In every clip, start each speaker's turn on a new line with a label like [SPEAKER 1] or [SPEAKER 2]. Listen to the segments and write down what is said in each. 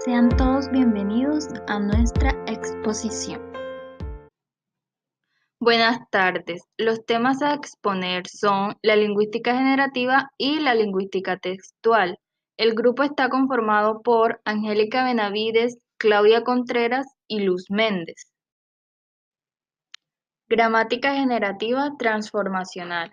[SPEAKER 1] Sean todos bienvenidos a nuestra exposición. Buenas tardes. Los temas a exponer son la lingüística generativa y la lingüística textual. El grupo está conformado por Angélica Benavides, Claudia Contreras y Luz Méndez. Gramática generativa transformacional.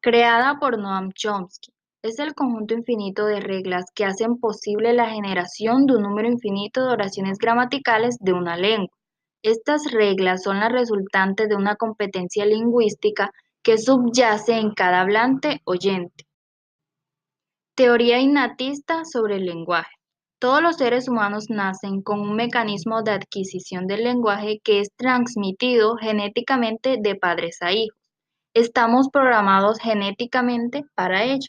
[SPEAKER 1] Creada por Noam Chomsky. Es el conjunto infinito de reglas que hacen posible la generación de un número infinito de oraciones gramaticales de una lengua. Estas reglas son las resultantes de una competencia lingüística que subyace en cada hablante oyente. Teoría innatista sobre el lenguaje. Todos los seres humanos nacen con un mecanismo de adquisición del lenguaje que es transmitido genéticamente de padres a hijos. Estamos programados genéticamente para ello.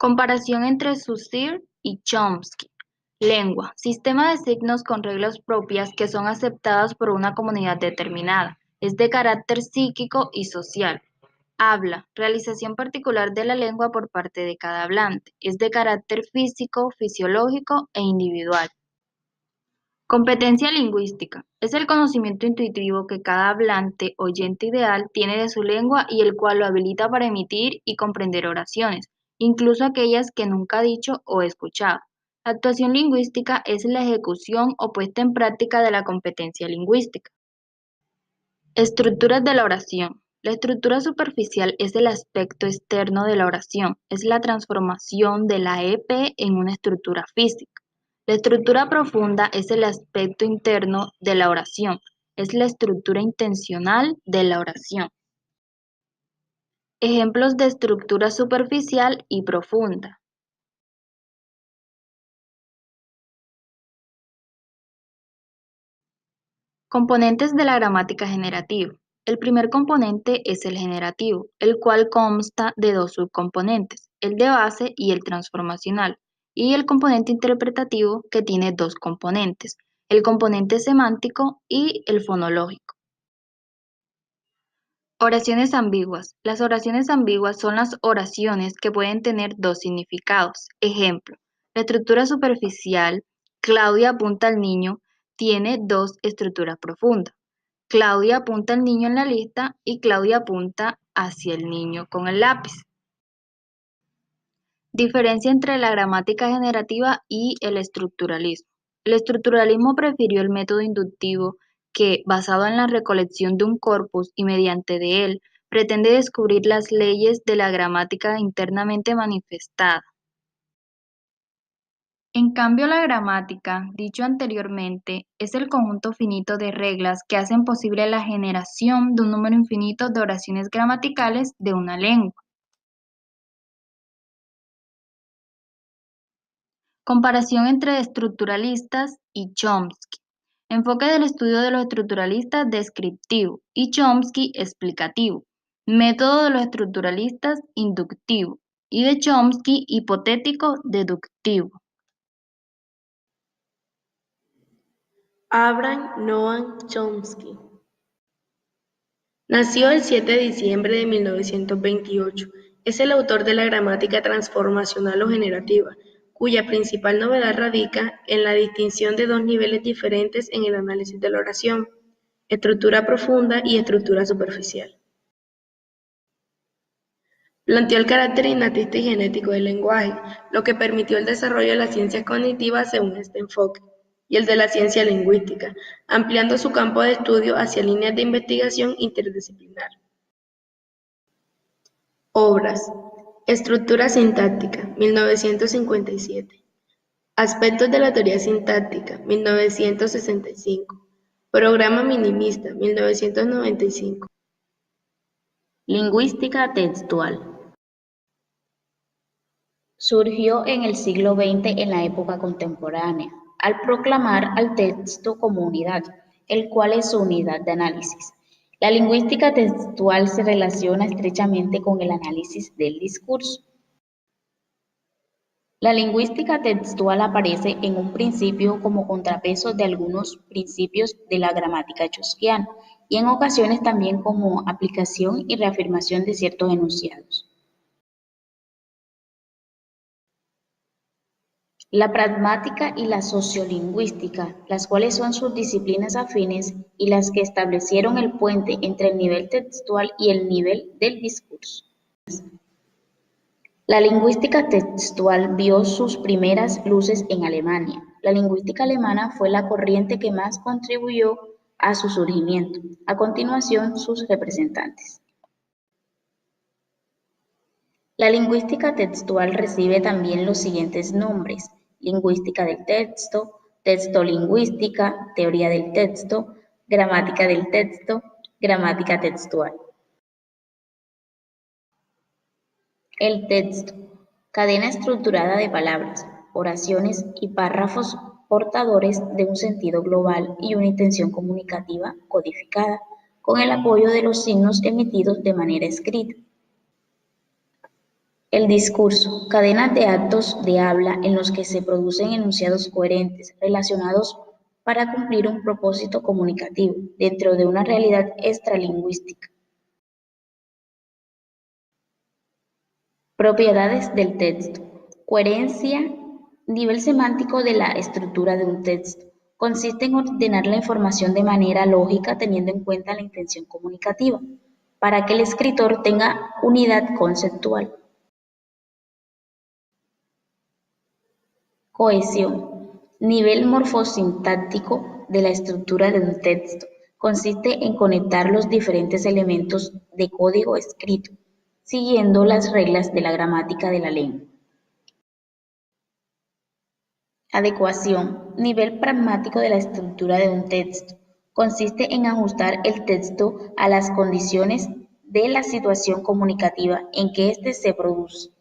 [SPEAKER 1] Comparación entre Saussure y Chomsky. Lengua, sistema de signos con reglas propias que son aceptadas por una comunidad determinada. Es de carácter psíquico y social. Habla, realización particular de la lengua por parte de cada hablante. Es de carácter físico, fisiológico e individual. Competencia lingüística. Es el conocimiento intuitivo que cada hablante, oyente ideal, tiene de su lengua y el cual lo habilita para emitir y comprender oraciones, incluso aquellas que nunca ha dicho o escuchado. La actuación lingüística es la ejecución o puesta en práctica de la competencia lingüística. Estructuras de la oración. La estructura superficial es el aspecto externo de la oración, es la transformación de la EP en una estructura física. La estructura profunda es el aspecto interno de la oración, es la estructura intencional de la oración. Ejemplos de estructura superficial y profunda. Componentes de la gramática generativa. El primer componente es el generativo, el cual consta de dos subcomponentes, el de base y el transformacional, y el componente interpretativo que tiene dos componentes, el componente semántico y el fonológico. Oraciones ambiguas. Las oraciones ambiguas son las oraciones que pueden tener dos significados. Ejemplo, la estructura superficial, Claudia apunta al niño, tiene dos estructuras profundas. Claudia apunta al niño en la lista y Claudia apunta hacia el niño con el lápiz. Diferencia entre la gramática generativa y el estructuralismo. El estructuralismo prefirió el método inductivo que, basado en la recolección de un corpus y mediante de él, pretende descubrir las leyes de la gramática internamente manifestada. En cambio, la gramática, dicho anteriormente, es el conjunto finito de reglas que hacen posible la generación de un número infinito de oraciones gramaticales de una lengua. Comparación entre estructuralistas y Chomsky. Enfoque del estudio de los estructuralistas descriptivo y Chomsky explicativo. Método de los estructuralistas inductivo y de Chomsky hipotético deductivo.
[SPEAKER 2] Abraham Noam Chomsky nació el 7 de diciembre de 1928. Es el autor de la gramática transformacional o generativa, cuya principal novedad radica en la distinción de dos niveles diferentes en el análisis de la oración: estructura profunda y estructura superficial. Planteó el carácter innatista y genético del lenguaje, lo que permitió el desarrollo de las ciencias cognitivas según este enfoque, y el de la ciencia lingüística, ampliando su campo de estudio hacia líneas de investigación interdisciplinar. Obras: Estructura sintáctica, 1957. Aspectos de la teoría sintáctica, 1965. Programa minimista, 1995.
[SPEAKER 3] Lingüística textual. Surgió en el siglo XX en la época contemporánea, al proclamar al texto como unidad, el cual es su unidad de análisis. La lingüística textual se relaciona estrechamente con el análisis del discurso. La lingüística textual aparece en un principio como contrapeso de algunos principios de la gramática chomskiana y en ocasiones también como aplicación y reafirmación de ciertos enunciados. La pragmática y la sociolingüística, las cuales son subdisciplinas afines y las que establecieron el puente entre el nivel textual y el nivel del discurso. La lingüística textual vio sus primeras luces en Alemania. La lingüística alemana fue la corriente que más contribuyó a su surgimiento. A continuación, sus representantes. La lingüística textual recibe también los siguientes nombres: lingüística del texto, textolingüística, teoría del texto, gramática del texto, gramática textual. El texto, cadena estructurada de palabras, oraciones y párrafos portadores de un sentido global y una intención comunicativa codificada, con el apoyo de los signos emitidos de manera escrita. El discurso, cadenas de actos de habla en los que se producen enunciados coherentes, relacionados para cumplir un propósito comunicativo dentro de una realidad extralingüística. Propiedades del texto. Coherencia, nivel semántico de la estructura de un texto. Consiste en ordenar la información de manera lógica teniendo en cuenta la intención comunicativa, para que el escritor tenga unidad conceptual. Cohesión. Nivel morfosintáctico de la estructura de un texto. Consiste en conectar los diferentes elementos de código escrito, siguiendo las reglas de la gramática de la lengua. Adecuación. Nivel pragmático de la estructura de un texto. Consiste en ajustar el texto a las condiciones de la situación comunicativa en que éste se produce.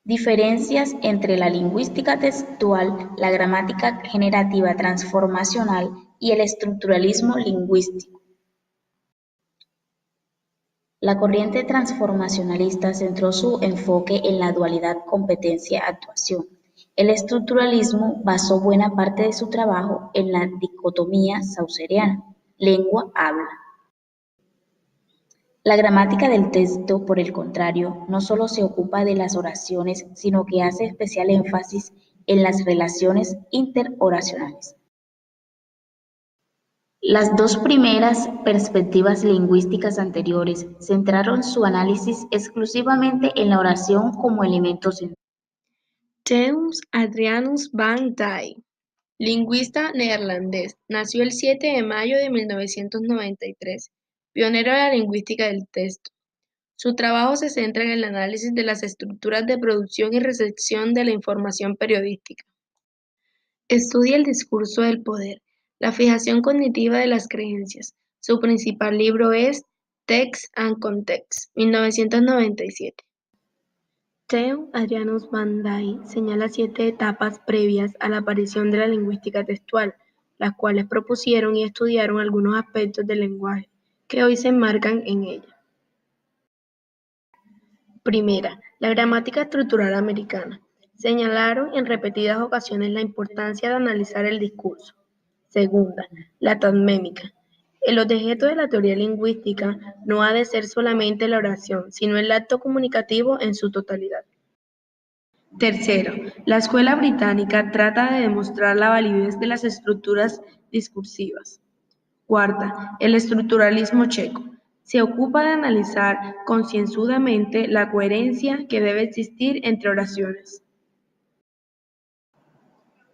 [SPEAKER 3] Diferencias entre la lingüística textual, la gramática generativa transformacional y el estructuralismo lingüístico. La corriente transformacionalista centró su enfoque en la dualidad competencia-actuación. El estructuralismo basó buena parte de su trabajo en la dicotomía saussuriana, lengua-habla. La gramática del texto, por el contrario, no solo se ocupa de las oraciones, sino que hace especial énfasis en las relaciones interoracionales. Las dos primeras perspectivas lingüísticas anteriores centraron su análisis exclusivamente en la oración como elemento central.
[SPEAKER 2] Teun Adrianus van Dijk, lingüista neerlandés, nació el 7 de mayo de 1993, pionero de la lingüística del texto. Su trabajo se centra en el análisis de las estructuras de producción y recepción de la información periodística. Estudia el discurso del poder, la fijación cognitiva de las creencias. Su principal libro es Text and Context, 1997. Teun Adrianus van Dijk señala 7 etapas previas a la aparición de la lingüística textual, las cuales propusieron y estudiaron algunos aspectos del lenguaje, que hoy se enmarcan en ella. Primera, la gramática estructural americana. Señalaron en repetidas ocasiones la importancia de analizar el discurso. Segunda, la tadmémica. El objeto de la teoría lingüística no ha de ser solamente la oración, sino el acto comunicativo en su totalidad. Tercero, la escuela británica trata de demostrar la validez de las estructuras discursivas. Cuarta, el estructuralismo checo. Se ocupa de analizar concienzudamente la coherencia que debe existir entre oraciones.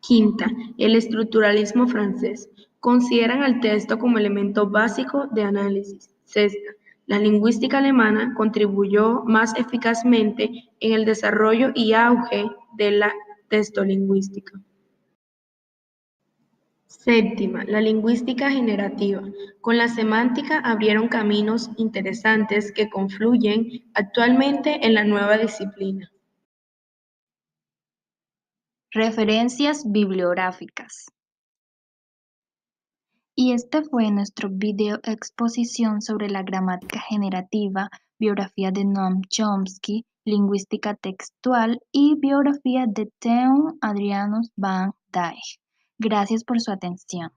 [SPEAKER 2] Quinta, el estructuralismo francés. Consideran al texto como elemento básico de análisis. Sexta, la lingüística alemana contribuyó más eficazmente en el desarrollo y auge de la textolingüística. Séptima, la lingüística generativa. Con la semántica abrieron caminos interesantes que confluyen actualmente en la nueva disciplina.
[SPEAKER 1] Referencias bibliográficas. Y este fue nuestro video exposición sobre la gramática generativa, biografía de Noam Chomsky, lingüística textual y biografía de Teun Adrianus van Dijk. Gracias por su atención.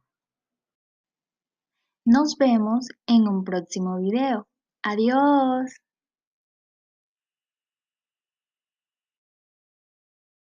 [SPEAKER 1] Nos vemos en un próximo video. Adiós.